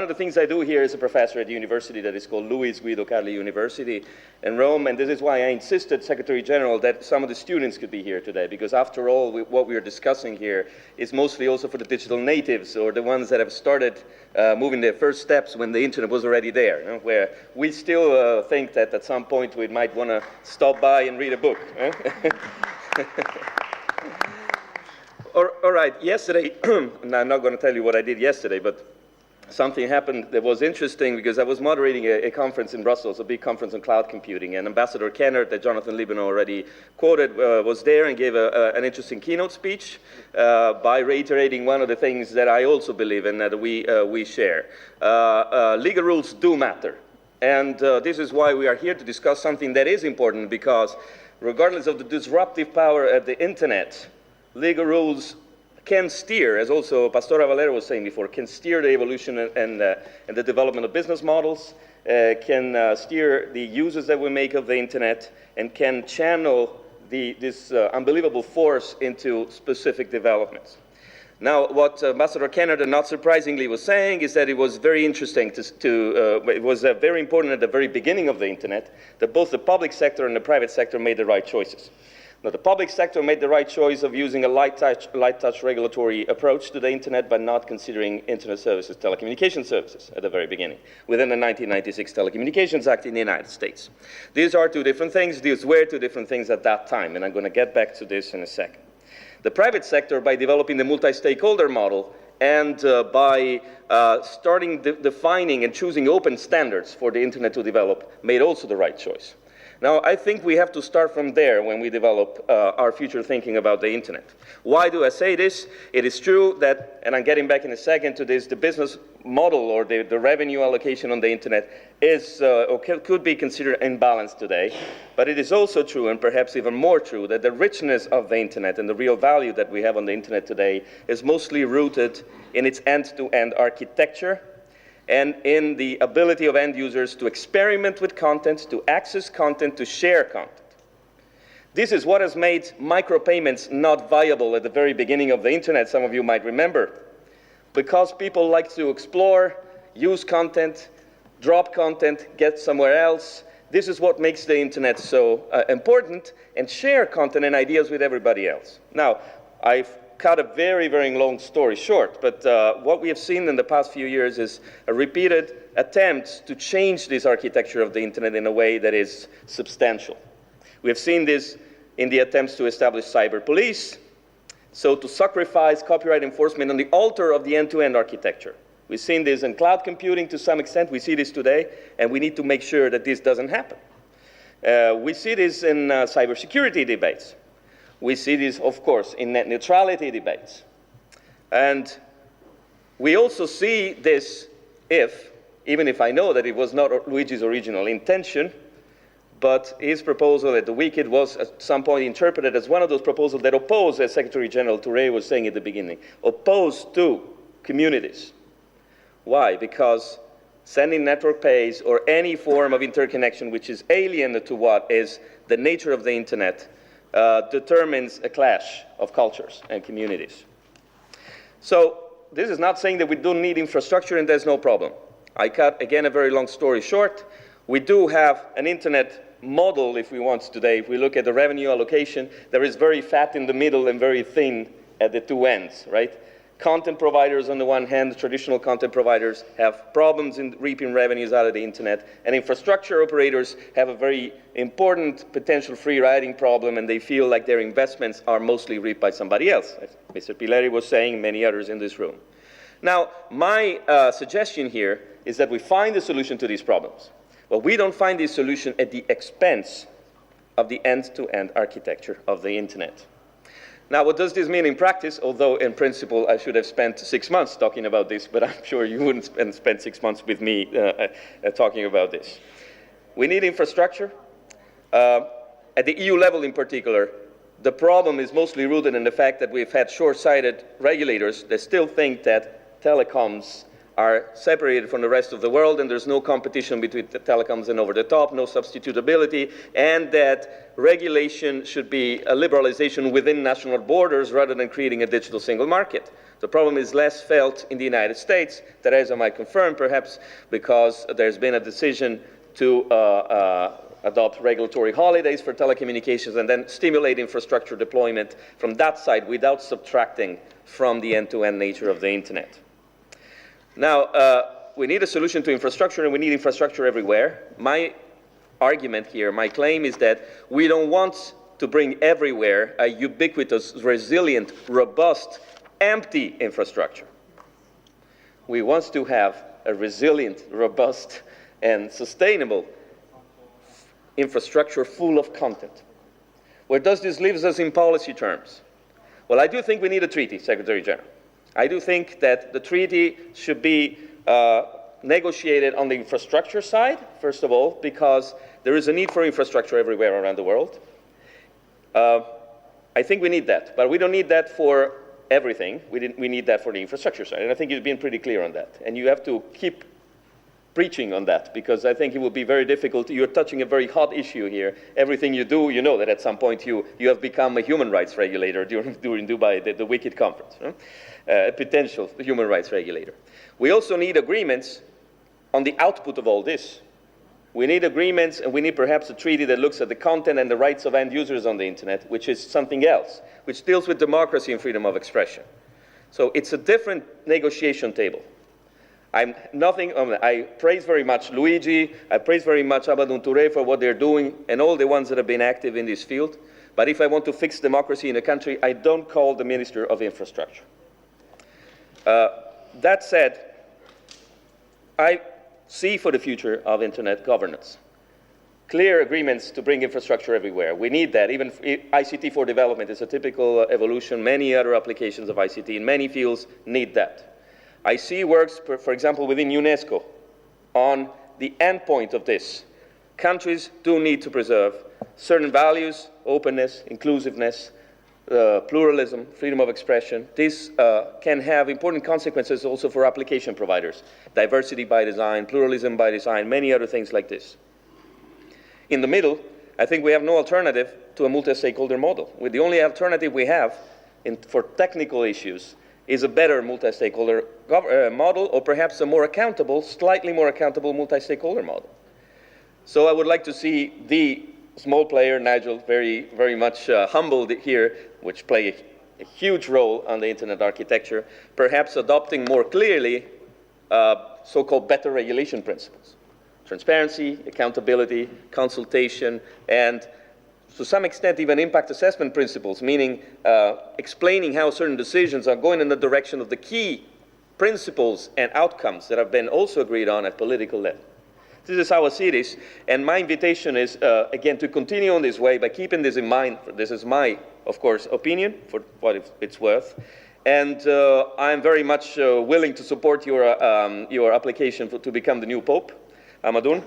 one of the things I do here as a professor at the university that is called Luis Guido Carli University in Rome, and this is why I insisted, Secretary General, that some of the students could be here today, because after all, what we are discussing here is mostly also for the digital natives, or the ones that have started moving their first steps when the internet was already there, where we still think that at some point we might want to stop by and read a book. All right, yesterday, and I'm not going to tell you what I did yesterday, but something happened that was interesting because I was moderating a conference in Brussels, a big conference on cloud computing, and Ambassador Kennard, that Jonathan Liebenow already quoted, was there and gave an interesting keynote speech by reiterating one of the things that I also believe in, that we share. Legal rules do matter, and this is why we are here to discuss something that is important, because regardless of the disruptive power of the internet, legal rules can steer, as also Pastora Valero was saying before, can steer the evolution and the development of business models, can steer the uses that we make of the internet, and can channel this unbelievable force into specific developments. Now, what Ambassador Kennard, not surprisingly, was saying is that it was very interesting it was very important at the very beginning of the internet that both the public sector and the private sector made the right choices. Now, the public sector made the right choice of using a light touch regulatory approach to the internet by not considering internet services, telecommunication services at the very beginning, within the 1996 Telecommunications Act in the United States. These are two different things. These were two different things at that time, and I'm going to get back to this in a second. The private sector, by developing the multi-stakeholder model and by starting defining and choosing open standards for the internet to develop, made also the right choice. Now, I think we have to start from there when we develop our future thinking about the internet. Why do I say this? It is true that, and I'm getting back in a second to this, the business model or the revenue allocation on the internet is or could be considered imbalanced today. But it is also true, and perhaps even more true, that the richness of the internet and the real value that we have on the internet today is mostly rooted in its end-to-end architecture and in the ability of end users to experiment with content, to access content, to share content. This is what has made micropayments not viable at the very beginning of the internet, some of you might remember, because people like to explore, use content, drop content, get somewhere else. This is what makes the internet so important, and share content and ideas with everybody else. Now, I've cut a very, very long story short, but what we have seen in the past few years is a repeated attempt to change this architecture of the internet in a way that is substantial. We have seen this in the attempts to establish cyber police, so to sacrifice copyright enforcement on the altar of the end-to-end architecture. We've seen this in cloud computing to some extent. We see this today, and we need to make sure that this doesn't happen. We see this in cybersecurity debates. We see this, of course, in net neutrality debates. And we also see this even if I know that it was not Luigi's original intention, but his proposal at the Wicked was at some point interpreted as one of those proposals that oppose, as Secretary General Touré was saying at the beginning, opposed to communities. Why? Because sending network pays or any form of interconnection which is alien to what is the nature of the internet determines a clash of cultures and communities. So this is not saying that we don't need infrastructure and there's no problem. I cut, again, a very long story short. We do have an internet model, if we want today. If we look at the revenue allocation, there is very fat in the middle and very thin at the two ends, right? Content providers on the one hand, traditional content providers have problems in reaping revenues out of the internet, and infrastructure operators have a very important potential free riding problem, and they feel like their investments are mostly reaped by somebody else, as Mr. Pileri was saying, many others in this room. Now, my suggestion here is that we find a solution to these problems. But we don't find this solution at the expense of the end-to-end architecture of the internet. Now, what does this mean in practice? Although, in principle, I should have spent 6 months talking about this, but I'm sure you wouldn't spend 6 months with me talking about this. We need infrastructure. At the EU level in particular, the problem is mostly rooted in the fact that we've had short-sighted regulators that still think that telecoms are separated from the rest of the world, and there's no competition between the telecoms and over-the-top, no substitutability, and that regulation should be a liberalization within national borders rather than creating a digital single market. The problem is less felt in the United States. Teresa might confirm, perhaps because there's been a decision to adopt regulatory holidays for telecommunications and then stimulate infrastructure deployment from that side without subtracting from the end-to-end nature of the internet. Now, we need a solution to infrastructure, and we need infrastructure everywhere. My argument here, my claim is that we don't want to bring everywhere a ubiquitous, resilient, robust, empty infrastructure. We want to have a resilient, robust, and sustainable infrastructure full of content. Where does this leave us in policy terms? Well, I do think we need a treaty, Secretary General. I do think that the treaty should be negotiated on the infrastructure side, first of all, because there is a need for infrastructure everywhere around the world. I think we need that, but we don't need that for everything. We need that for the infrastructure side, and I think you've been pretty clear on that. And you have to keep preaching on that, because I think it will be very difficult. You're touching a very hot issue here. Everything you do, you know that at some point you have become a human rights regulator during Dubai, the Wicked Conference, a potential human rights regulator. We also need agreements on the output of all this. We need agreements, and we need perhaps a treaty that looks at the content and the rights of end users on the internet, which is something else, which deals with democracy and freedom of expression. So it's a different negotiation table. I praise very much Luigi, I praise very much Abadoun Touré for what they're doing and all the ones that have been active in this field. But if I want to fix democracy in a country, I don't call the Minister of Infrastructure. That said, I see for the future of internet governance clear agreements to bring infrastructure everywhere. We need that. Even ICT for development is a typical evolution. Many other applications of ICT in many fields need that. I see works, for example, within UNESCO on the endpoint of this. Countries do need to preserve certain values, openness, inclusiveness, pluralism, freedom of expression. This can have important consequences also for application providers. Diversity by design, pluralism by design, many other things like this. In the middle, I think we have no alternative to a multi-stakeholder model. The only alternative we have for technical issues is a better multi-stakeholder model, or perhaps a more accountable, slightly more accountable multi-stakeholder model. So I would like to see the small player, Nigel, very, very much humbled here, which play a huge role on the internet architecture, perhaps adopting more clearly so-called better regulation principles. Transparency, accountability, consultation, and to some extent even impact assessment principles, meaning explaining how certain decisions are going in the direction of the key principles and outcomes that have been also agreed on at political level. This is how I see this, and my invitation is, again, to continue on this way by keeping this in mind. This is my, of course, opinion, for what it's worth, and I'm very much willing to support your application to become the new Pope, Amadou.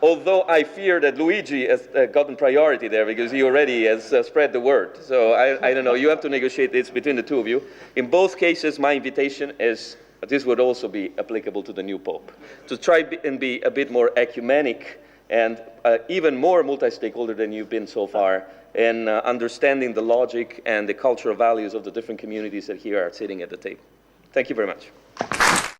Although I fear that Luigi has gotten priority there because he already has spread the word. So I don't know, you have to negotiate this between the two of you. In both cases, my invitation is, this would also be applicable to the new Pope, to try and be a bit more ecumenic and even more multi-stakeholder than you've been so far in understanding the logic and the cultural values of the different communities that here are sitting at the table. Thank you very much.